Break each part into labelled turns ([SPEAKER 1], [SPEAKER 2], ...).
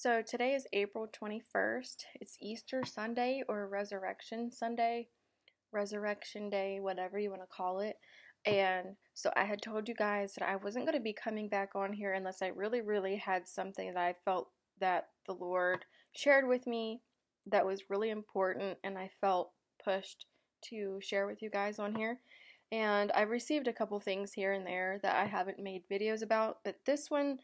[SPEAKER 1] So today is April 21st. It's Easter Sunday or Resurrection Sunday, Resurrection Day, whatever you want to call it. And so I had told you guys that I wasn't going to be coming back on here unless I really had something that I felt that the Lord shared with me that was really important and I felt pushed to share with you guys on here. And I've received a couple things here and there that I haven't made videos about, but this one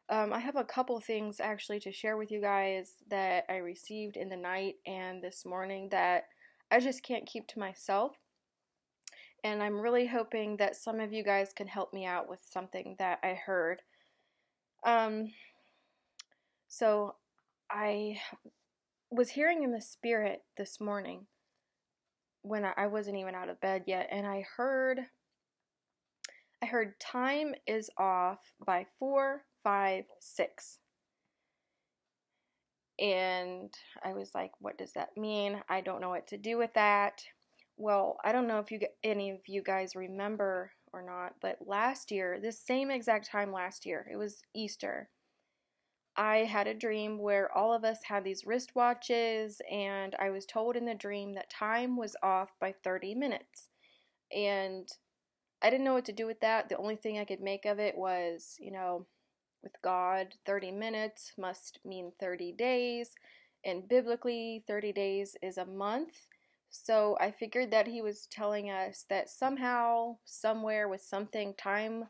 [SPEAKER 1] I have a couple things actually to share with you guys that I received in the night and this morning that I just can't keep to myself. And I'm really hoping that some of you guys can help me out with something that I heard. So I was hearing in the spirit this morning when I wasn't even out of bed yet, and I heard time is off by 4, 5, 6. And I was like, what does that mean? I don't know what to do with that. Well, I don't know if any of you guys remember or not, but last year, this same exact time last year, it was Easter, I had a dream where all of us had these wristwatches, and I was told in the dream that time was off by 30 minutes. And I didn't know what to do with that. The only thing I could make of it was, with God, 30 minutes must mean 30 days, and biblically, 30 days is a month. So I figured that he was telling us that somehow, somewhere with something, time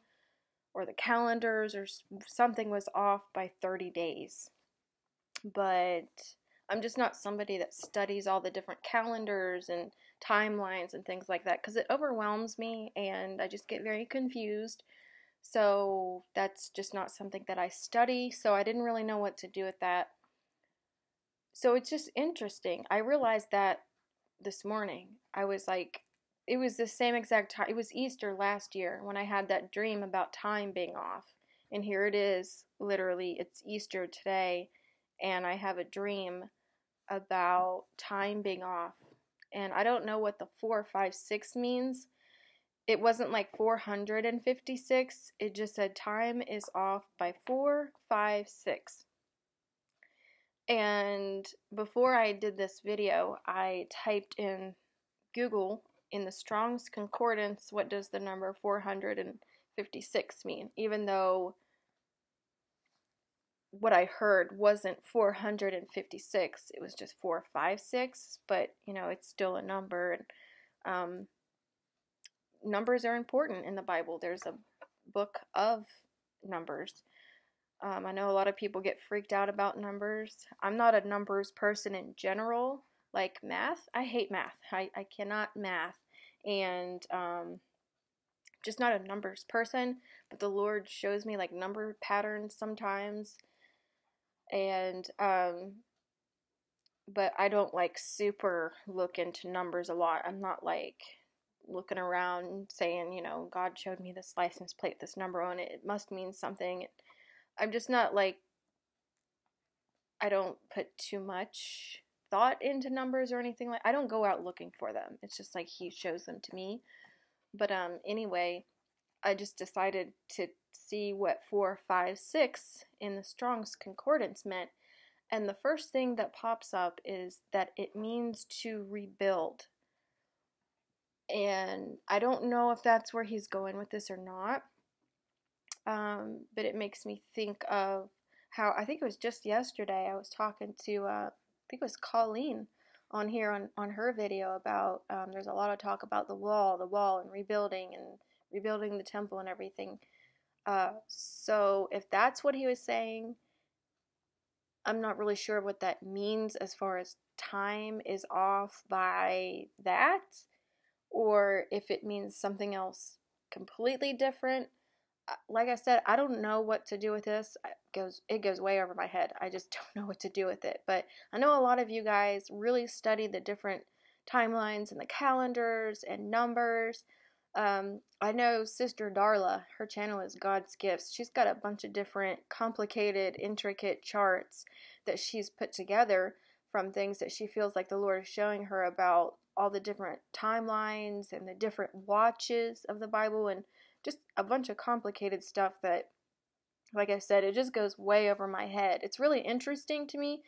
[SPEAKER 1] or the calendars or something was off by 30 days. But I'm just not somebody that studies all the different calendars and timelines and things like that because it overwhelms me and I just get very confused. So that's just not something that I study, so I didn't really know what to do with that. So it's just interesting. I realized that this morning. I was like, it was the same exact time. It was Easter last year when I had that dream about time being off. And here it is, literally, it's Easter today, and I have a dream about time being off. And I don't know what the 4, 5, 6 means. It wasn't like 456, it just said time is off by 4, 5, 6. And before I did this video, I typed in Google in the Strong's Concordance, what does the number 456 mean? Even though what I heard wasn't 456, it was just 456, but it's still a number. And numbers are important in the Bible. There's a book of numbers. I know a lot of people get freaked out about numbers. I'm not a numbers person in general, like math. I hate math. I cannot math. And just not a numbers person, but the Lord shows me like number patterns sometimes. And but I don't like super look into numbers a lot. I'm not like looking around saying, God showed me this license plate, this number on it, it must mean something. I'm just not like, I don't put too much thought into numbers or anything like, I don't go out looking for them. It's just like he shows them to me. But anyway, I just decided to see what 4, 5, 6 in the Strong's Concordance meant. And the first thing that pops up is that it means to rebuild. And I don't know if that's where he's going with this or not, but it makes me think of how, I think it was just yesterday, I was talking to, I think it was Colleen on here on her video about, there's a lot of talk about the wall and rebuilding the temple and everything. So if that's what he was saying, I'm not really sure what that means as far as time is off by that, or if it means something else completely different. Like I said, I don't know what to do with this. It goes way over my head. I just don't know what to do with it. But I know a lot of you guys really study the different timelines and the calendars and numbers. I know Sister Darla, her channel is God's Gifts. She's got a bunch of different complicated, intricate charts that she's put together from things that she feels like the Lord is showing her about all the different timelines and the different watches of the Bible and just a bunch of complicated stuff that like I said, it just goes way over my head. It's really interesting to me,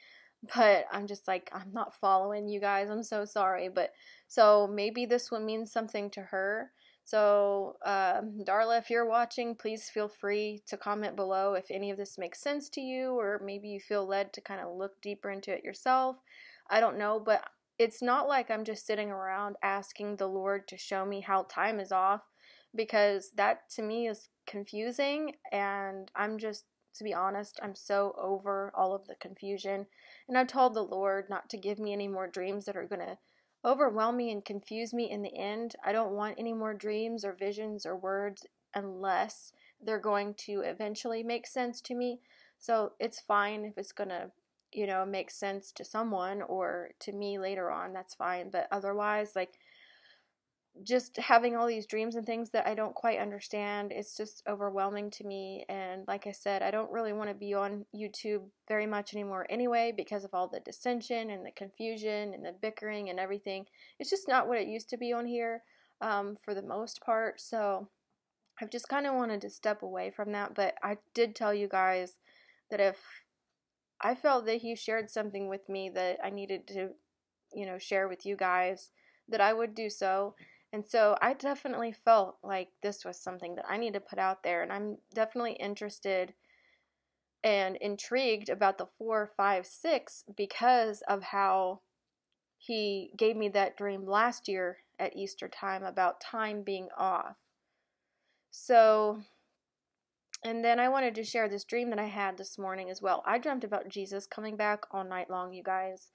[SPEAKER 1] but I'm just like, I'm not following you guys. I'm so sorry. But so maybe this one means something to her. So, Darla, if you're watching, please feel free to comment below if any of this makes sense to you, or maybe you feel led to kind of look deeper into it yourself. I don't know, but it's not like I'm just sitting around asking the Lord to show me how time is off, because that to me is confusing, and I'm just, to be honest, I'm so over all of the confusion. And I told the Lord not to give me any more dreams that are going to overwhelm me and confuse me in the end. I don't want any more dreams or visions or words unless they're going to eventually make sense to me. So it's fine if it's going to, make sense to someone or to me later on, that's fine. But otherwise, like, just having all these dreams and things that I don't quite understand, it's just overwhelming to me. And like I said, I don't really want to be on YouTube very much anymore anyway, because of all the dissension and the confusion and the bickering and everything. It's just not what it used to be on here, for the most part. So I've just kind of wanted to step away from that. But I did tell you guys that if I felt that he shared something with me that I needed to, share with you guys, that I would do so. And so I definitely felt like this was something that I need to put out there. And I'm definitely interested and intrigued about the 4, 5, 6 because of how he gave me that dream last year at Easter time about time being off. So, and then I wanted to share this dream that I had this morning as well. I dreamt about Jesus coming back all night long, you guys.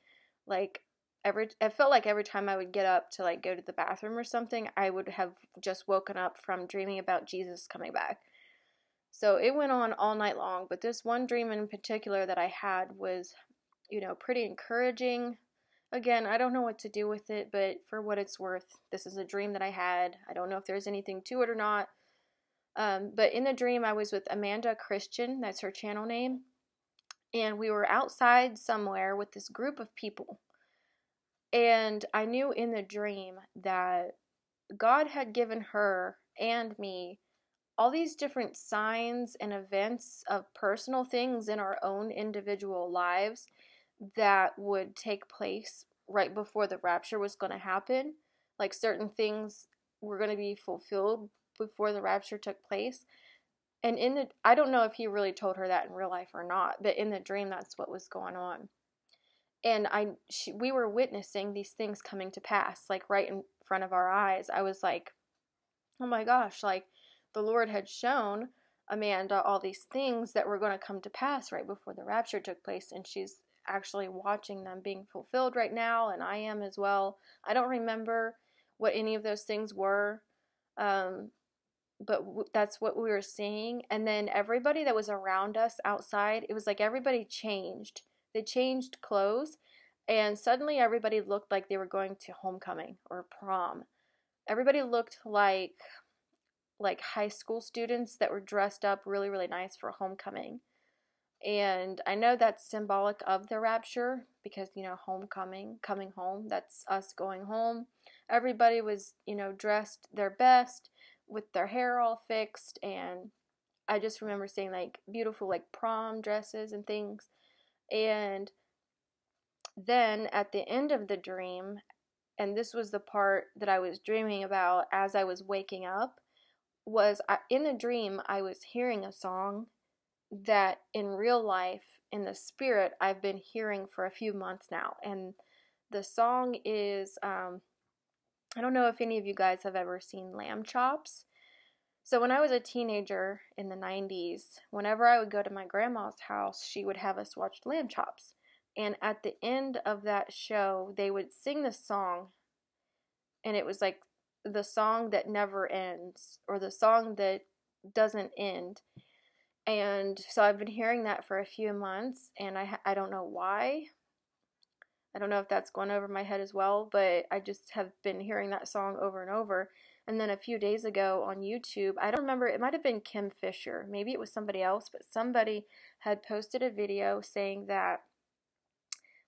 [SPEAKER 1] Like, it felt like every time I would get up to like go to the bathroom or something, I would have just woken up from dreaming about Jesus coming back. So it went on all night long, but this one dream in particular that I had was, pretty encouraging. Again, I don't know what to do with it, but for what it's worth, this is a dream that I had. I don't know if there's anything to it or not. But in the dream, I was with Amanda Christian, that's her channel name, and we were outside somewhere with this group of people. And I knew in the dream that God had given her and me all these different signs and events of personal things in our own individual lives that would take place right before the rapture was going to happen. Like, certain things were going to be fulfilled before the rapture took place. And I don't know if he really told her that in real life or not, but in the dream, that's what was going on. And we were witnessing these things coming to pass, like right in front of our eyes. I was like, oh my gosh, like the Lord had shown Amanda all these things that were going to come to pass right before the rapture took place, and she's actually watching them being fulfilled right now, and I am as well. I don't remember what any of those things were, but that's what we were seeing. And then everybody that was around us outside, it was like everybody changed. They changed clothes, and suddenly everybody looked like they were going to homecoming or prom. Everybody looked like high school students that were dressed up really, really nice for homecoming. And I know that's symbolic of the rapture because, homecoming, coming home, that's us going home. Everybody was, dressed their best with their hair all fixed. And I just remember seeing like beautiful like prom dresses and things. And then at the end of the dream, and this was the part that I was dreaming about as I was waking up, in the dream I was hearing a song that in real life, in the spirit, I've been hearing for a few months now. And the song is, I don't know if any of you guys have ever seen Lamb Chops. So when I was a teenager in the 90s, whenever I would go to my grandma's house, she would have us watch Lamb Chops. And at the end of that show, they would sing this song, and it was like the song that never ends, or the song that doesn't end. And so I've been hearing that for a few months, and I don't know why. I don't know if that's going over my head as well, but I just have been hearing that song over and over. And then a few days ago on YouTube, I don't remember, it might have been Kim Fisher. Maybe it was somebody else, but somebody had posted a video saying that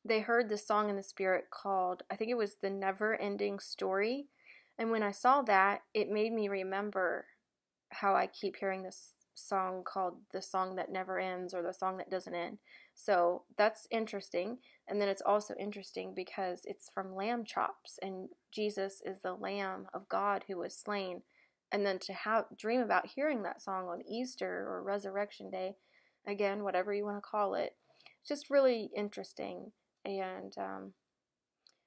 [SPEAKER 1] they heard this song in the spirit called, I think it was The Never Ending Story. And when I saw that, it made me remember how I keep hearing this song called The Song That Never Ends, or The Song That Doesn't End. So that's interesting. And then it's also interesting because it's from lamb chops, and Jesus is the Lamb of God who was slain. And then to dream about hearing that song on Easter or Resurrection Day, again, whatever you want to call it, it's just really interesting. And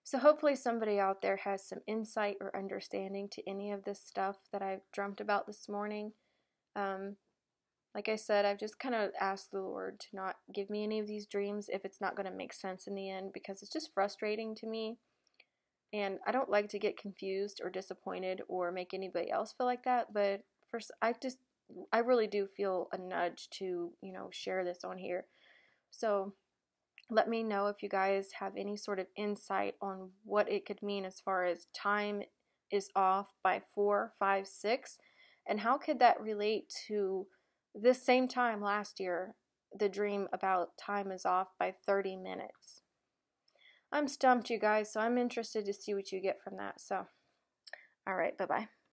[SPEAKER 1] so hopefully somebody out there has some insight or understanding to any of this stuff that I've dreamt about this morning. Um, like I said, I've just kind of asked the Lord to not give me any of these dreams if it's not going to make sense in the end, because it's just frustrating to me. And I don't like to get confused or disappointed or make anybody else feel like that. But first, I really do feel a nudge to, share this on here. So let me know if you guys have any sort of insight on what it could mean as far as time is off by 4, 5, 6, and how could that relate to this same time last year, the dream about time is off by 30 minutes. I'm stumped, you guys, so I'm interested to see what you get from that. So, all right, bye-bye.